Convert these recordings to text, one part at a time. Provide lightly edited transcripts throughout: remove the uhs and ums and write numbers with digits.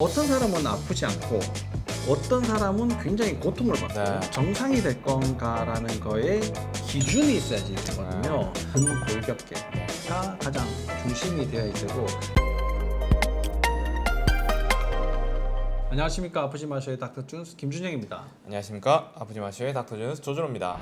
어떤 사람은 아프지 않고 어떤 사람은 굉장히 고통을 받고 네. 정상이 될 건가라는 거에 기준이 있어야지 되거든요. 근골격계가 가장 중심이 되어야 되고. 안녕하십니까. 아프지 마셔의 닥터 준스 김준영입니다. 안녕하십니까. 아프지 마시오의 닥터 준스 조준호입니다.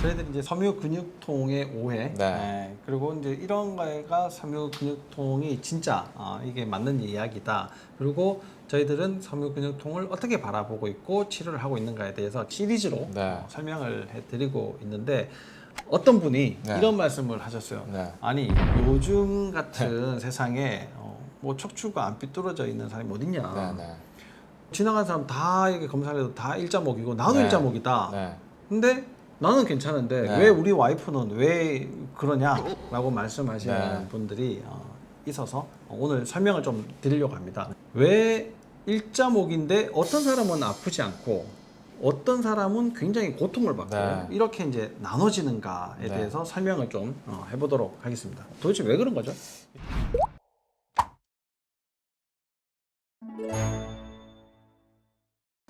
저희들이 이제 섬유근육통의 오해, 네. 그리고 이제 이런 거가 섬유근육통이 진짜 이게 맞는 이야기다. 그리고 저희들은 섬유근육통을 어떻게 바라보고 있고 치료를 하고 있는가에 대해서 시리즈로 네. 설명을 해드리고 있는데 어떤 분이 네. 이런 말씀을 하셨어요. 네. 아니 요즘 같은 세상에 뭐 척추가 안 삐뚤어져 있는 사람이 어딨냐. 네. 지나간 사람 다 이게 검사를 해도 다 일자목이고 나도 네. 일자목이다. 네. 근데 나는 괜찮은데 네. 왜 우리 와이프는 왜 그러냐라고 말씀하시는 네. 분들이 있어서 오늘 설명을 좀 드리려고 합니다. 왜 일자목인데 어떤 사람은 아프지 않고 어떤 사람은 굉장히 고통을 받고 네. 이렇게 이제 나눠지는가에 네. 대해서 설명을 좀 해보도록 하겠습니다. 도대체 왜 그런 거죠?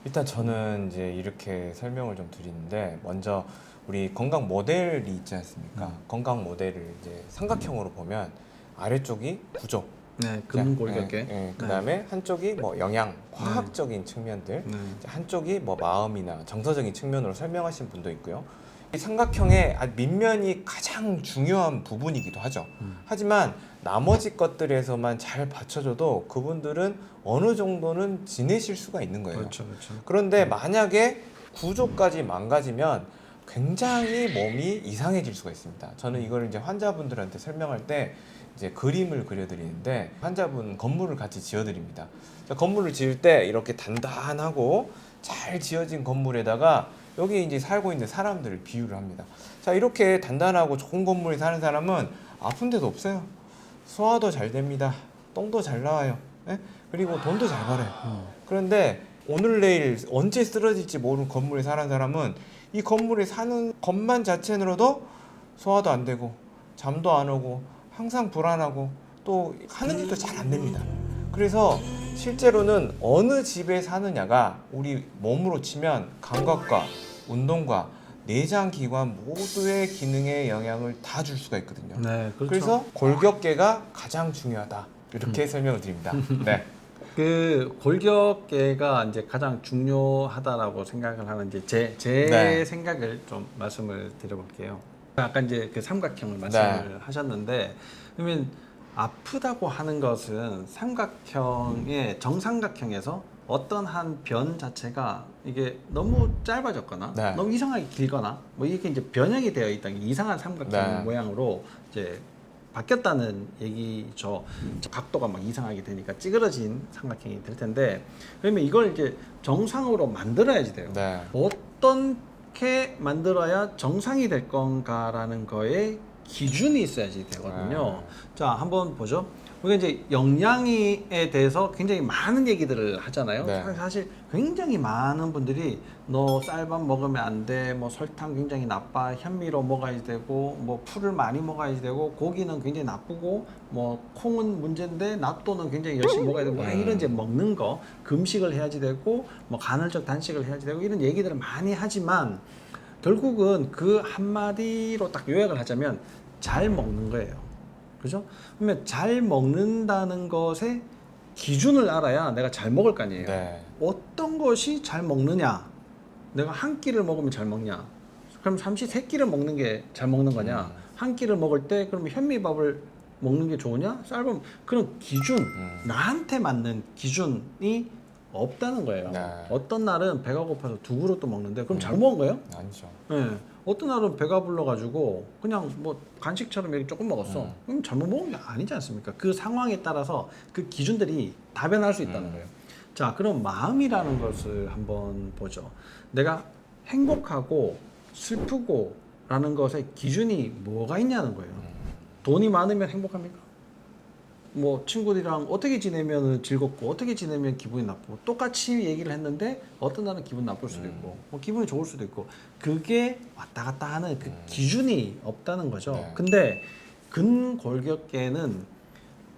일단 저는 이제 이렇게 설명을 좀 드리는데 먼저 우리 건강 모델이 있지 않습니까? 건강 모델을 이제 삼각형으로 보면 아래쪽이 구조, 네, 근골격계. 그다음에 한쪽이 뭐 영양, 화학적인 측면들, 네. 이제 한쪽이 뭐 마음이나 정서적인 측면으로 설명하신 분도 있고요. 이 삼각형의 밑면이 가장 중요한 부분이기도 하죠. 하지만 나머지 것들에서만 잘 받쳐줘도 그분들은 어느 정도는 지내실 수가 있는 거예요. 그렇죠, 그렇죠. 그런데 만약에 구조까지 망가지면 굉장히 몸이 이상해질 수가 있습니다. 저는 이걸 이제 환자분들한테 설명할 때 이제 그림을 그려드리는데 환자분 건물을 같이 지어드립니다. 자, 건물을 지을 때 이렇게 단단하고 잘 지어진 건물에다가 여기 이제 살고 있는 사람들을 비유를 합니다. 자, 이렇게 단단하고 좋은 건물에 사는 사람은 아픈 데도 없어요. 소화도 잘 됩니다. 똥도 잘 나와요. 예? 그리고 돈도 잘 벌어요. 그런데 오늘 내일 언제 쓰러질지 모르는 건물에 사는 사람은 이 건물에 사는 것만 자체로도 소화도 안 되고 잠도 안 오고 항상 불안하고 또 하는 일도 잘 안 됩니다. 그래서 실제로는 어느 집에 사느냐가 우리 몸으로 치면 감각과 운동과 내장 기관 모두의 기능에 영향을 다 줄 수가 있거든요. 네, 그렇죠. 그래서 골격계가 가장 중요하다. 이렇게 설명을 드립니다. 네. 그 골격계가 이제 가장 중요하다라고 생각을 하는 이제 제 네. 생각을 좀 말씀을 드려볼게요. 아까 이제 그 삼각형을 말씀을 네. 하셨는데 그러면 아프다고 하는 것은 삼각형의 정삼각형에서 어떤 한 변 자체가 이게 너무 짧아졌거나 네. 너무 이상하게 길거나 뭐 이게 이제 변형이 되어 있다는 이상한 삼각형 네. 모양으로 이제 바뀌었다는 얘기죠. 각도가 막 이상하게 되니까 찌그러진 삼각형이 될 텐데 그러면 이걸 이제 정상으로 만들어야지 돼요. 네. 어떻게 만들어야 정상이 될 건가라는 거에 기준이 있어야지 되거든요. 자, 한번 보죠. 우리가 이제 영양에 대해서 굉장히 많은 얘기들을 하잖아요. 네. 사실 굉장히 많은 분들이 너 쌀밥 먹으면 안 돼, 뭐 설탕 굉장히 나빠, 현미로 먹어야 되고, 뭐 풀을 많이 먹어야 되고, 고기는 굉장히 나쁘고, 뭐 콩은 문제인데 낫또는 굉장히 열심히 먹어야 되고, 이런 이제 먹는 거 금식을 해야지 되고, 뭐 간헐적 단식을 해야지 되고 이런 얘기들을 많이 하지만 결국은 그 한마디로 딱 요약을 하자면 잘 먹는 거예요. 그죠? 그러면 잘 먹는다는 것의 기준을 알아야 내가 잘 먹을 거 아니에요. 네. 어떤 것이 잘 먹느냐? 내가 한 끼를 먹으면 잘 먹냐? 그럼 잠시 세 끼를 먹는 게 잘 먹는 거냐? 한 끼를 먹을 때 그러면 현미밥을 먹는 게 좋으냐? 쌀밥 그런 기준, 나한테 맞는 기준이 없다는 거예요. 네. 어떤 날은 배가 고파서 두 그릇도 먹는데 그럼 잘 먹은 거예요? 아니죠. 네. 어떤 날은 배가 불러가지고 그냥 뭐 간식처럼 이렇게 조금 먹었어. 그럼 잘못 먹은 게 아니지 않습니까? 그 상황에 따라서 그 기준들이 다 변할 수 있다는 거예요. 자, 그럼 마음이라는 것을 한번 보죠. 내가 행복하고 슬프고 라는 것의 기준이 뭐가 있냐는 거예요. 돈이 많으면 행복합니까? 뭐 친구들이랑 어떻게 지내면 즐겁고 어떻게 지내면 기분이 나쁘고 똑같이 얘기를 했는데 어떤 날은 기분 나쁠 수도 있고 뭐 기분이 좋을 수도 있고 그게 왔다 갔다 하는 그 기준이 없다는 거죠. 네. 근데 근골격계는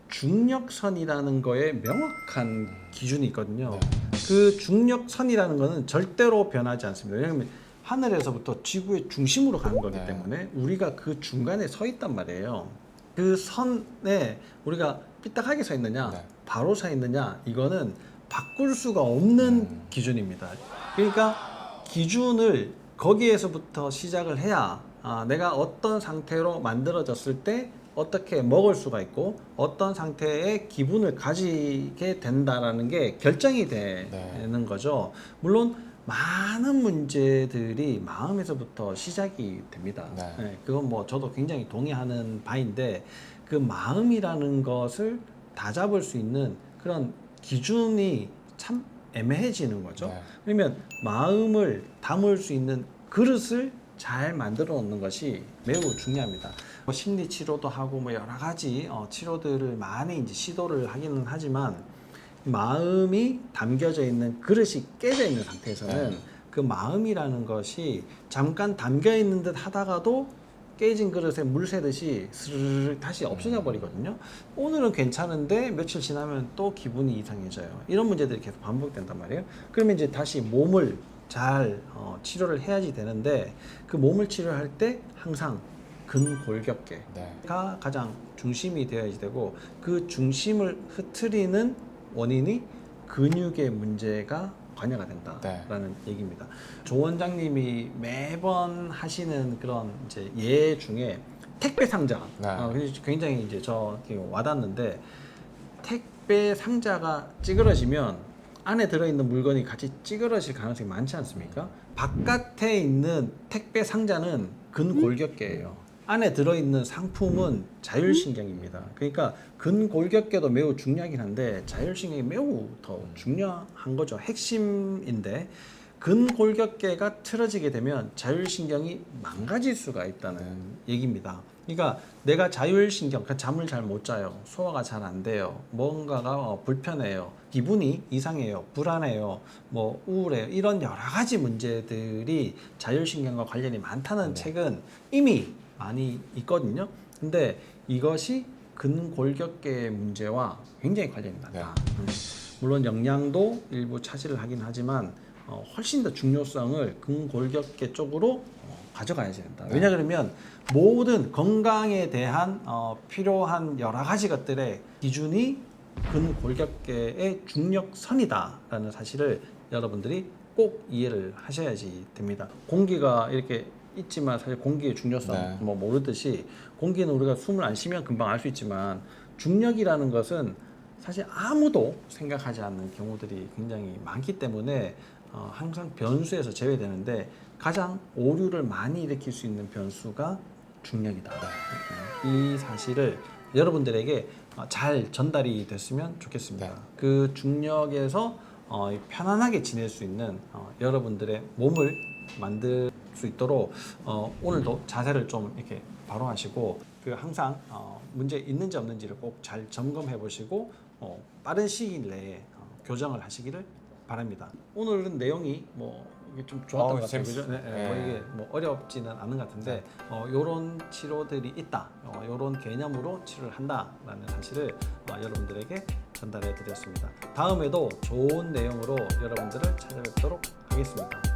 중력선이라는 거에 명확한 기준이 있거든요. 네. 그 중력선이라는 거는 절대로 변하지 않습니다. 왜냐하면 하늘에서부터 지구의 중심으로 가는 거기 네. 때문에 우리가 그 중간에 서 있단 말이에요. 그 선에 우리가 삐딱하게 서 있느냐, 네. 바로 서 있느냐, 이거는 바꿀 수가 없는 기준입니다. 그러니까 기준을 거기에서부터 시작을 해야 내가 어떤 상태로 만들어졌을 때 어떻게 먹을 수가 있고 어떤 상태의 기분을 가지게 된다라는 게 결정이 되는 거죠. 물론 많은 문제들이 마음에서부터 시작이 됩니다. 네. 네, 그건 뭐 저도 굉장히 동의하는 바인데 그 마음이라는 것을 다 잡을 수 있는 그런 기준이 참 애매해지는 거죠. 네. 그러면 마음을 담을 수 있는 그릇을 잘 만들어 놓는 것이 매우 중요합니다. 뭐 심리 치료도 하고 뭐 여러 가지 치료들을 많이 이제 시도를 하기는 하지만 마음이 담겨져 있는 그릇이 깨져 있는 상태에서는 네. 그 마음이라는 것이 잠깐 담겨 있는 듯 하다가도 깨진 그릇에 물 새듯이 스르르 다시 없어져 버리거든요. 오늘은 괜찮은데 며칠 지나면 또 기분이 이상해져요. 이런 문제들이 계속 반복된단 말이에요. 그러면 이제 다시 몸을 잘 치료를 해야지 되는데 그 몸을 치료할 때 항상 근골격계가 네. 가장 중심이 되어야지 되고 그 중심을 흐트리는 원인이 근육의 문제가 관여가 된다라는 얘기입니다. 조 원장님이 매번 하시는 그런 이제 예 중에 택배 상자 굉장히 이제 저 와닿는데 택배 상자가 찌그러지면 안에 들어있는 물건이 같이 찌그러질 가능성이 많지 않습니까? 바깥에 있는 택배 상자는 근골격계예요. 안에 들어있는 상품은 자율신경입니다. 그러니까 근골격계도 매우 중요하긴 한데 자율신경이 매우 더 중요한 거죠. 핵심인데 근골격계가 틀어지게 되면 자율신경이 망가질 수가 있다는 얘기입니다. 그러니까 내가 자율신경, 그러니까 잠을 잘 못 자요. 소화가 잘 안 돼요. 뭔가가 불편해요. 기분이 이상해요. 불안해요. 뭐 우울해요. 이런 여러 가지 문제들이 자율신경과 관련이 많다는 책은 이미 많이 있거든요. 근데 이것이 근골격계의 문제와 굉장히 관련이 많다. 물론 영양도 일부 차지를 하긴 하지만 훨씬 더 중요성을 근골격계 쪽으로 가져가야 된다. 왜냐 그러면 모든 건강에 대한 필요한 여러 가지 것들의 기준이 근골격계의 중력선이다라는 사실을 여러분들이 꼭 이해를 하셔야지 됩니다. 공기가 이렇게 있지만 사실 공기의 중요성 뭐 모르듯이 공기는 우리가 숨을 안 쉬면 금방 알 수 있지만 중력이라는 것은 사실 아무도 생각하지 않는 경우들이 굉장히 많기 때문에 항상 변수에서 제외되는데 가장 오류를 많이 일으킬 수 있는 변수가 중력이다. 이 사실을 여러분들에게 잘 전달이 됐으면 좋겠습니다. 그 중력에서 편안하게 지낼 수 있는 여러분들의 몸을 만들 수 있도록 오늘도 자세를 좀 이렇게 바로 하시고 그 항상 문제 있는지 없는지를 꼭 잘 점검해 보시고 빠른 시일 내에 교정을 하시기를 바랍니다. 오늘은 내용이 뭐 이게 좀 좋았던 것 같아요. 그죠? 뭐 이게 뭐 어렵지는 않은 것 같은데 요런 치료들이 있다. 요런 개념으로 치료를 한다라는 사실을 여러분들에게 전달해 드렸습니다. 다음에도 좋은 내용으로 여러분들을 찾아뵙도록 하겠습니다.